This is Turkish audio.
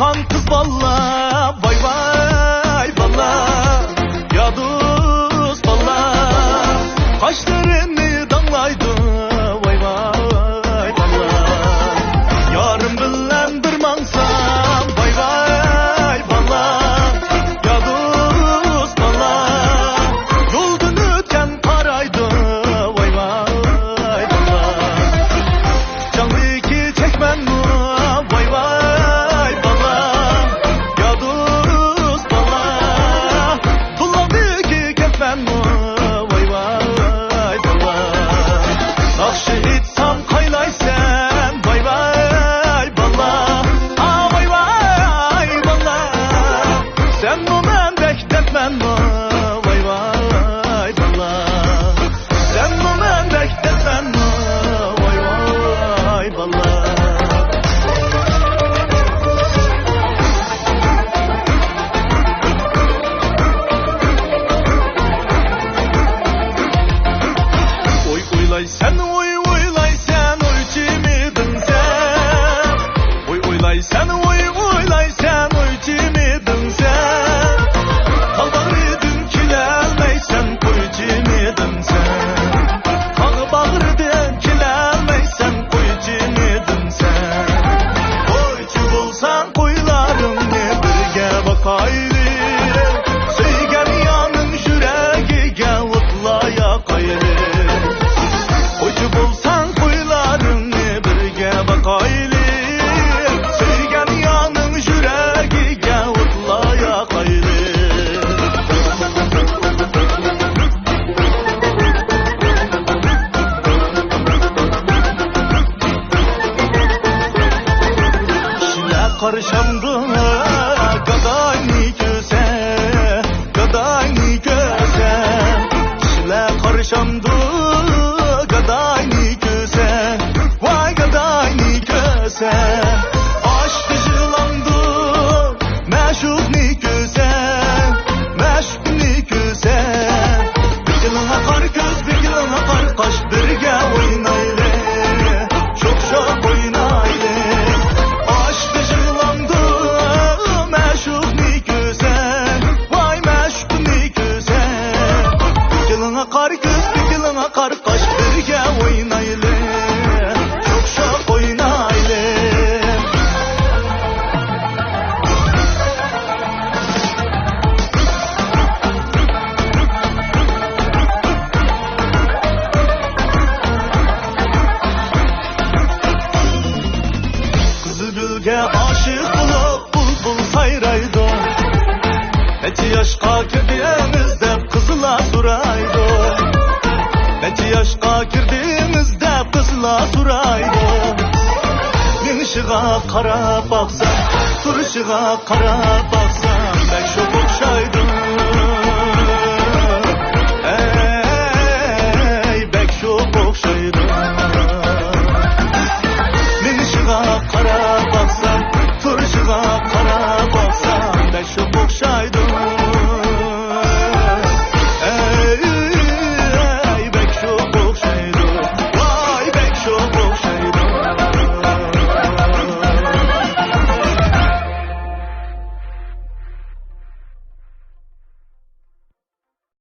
Ayhan kız valla, vay vay valla, ya dost valla, kaşlarını damlaydı, vay vay valla. Yarım bilen durmansam, vay vay valla, ya dost valla, yoldan ötken paraydı, vay vay valla. Canlı ki çekmen mi, vay vay valla, ya dost valla, tulladı ki kefen mi, vay vay valla. Nakşı etsem kaylaysen, vay vay valla, ah vay vay valla. Sen bu mendek detmen mi, vay vay valla. Sen bu mendek detmen mi, vay vay valla. Oy oylay sen, oy oylay sen, oy cimidin sen. Oy oylay sen, oy oylay sen, oy cimidin sen. Kalbarıdın kilenmeysen, koy cimidin sen. Kalbarıdın kilenmeysen, koy cimidin sen. Koycu bulsan koylarını birge bakaydı. Söygen yanın yüreğige utlaya kaydı. Koycu bulsan koylarını birge bakaydı. Söygen yanın yüreğige utlaya kaydı. İşine karışamdı gadayni göze, gadayni göze. İşine karışamdı gadayni göze, vay gadayni göze. Aşk yılandı meşhurni göze, meşhurni göze. Bir yılına kar göz, bir yılına kar kaş, birge oynaylı, çok çok oynaylı. Aşk yılandı meşhurni göze, vay meşhurni göze. Bir yılına kar göz, bir yılına kar kaş, birge oynaylı, çok çok oynaylı. Kızılgülge aşık olup bulbul sayraydı. Neçe yaşka girdiğimizde kızıla suraydı. Neçe yaşka girdiğimizde kızıla suraydı. Minişiga kara baksam, duruşiga kara baksam, ben şu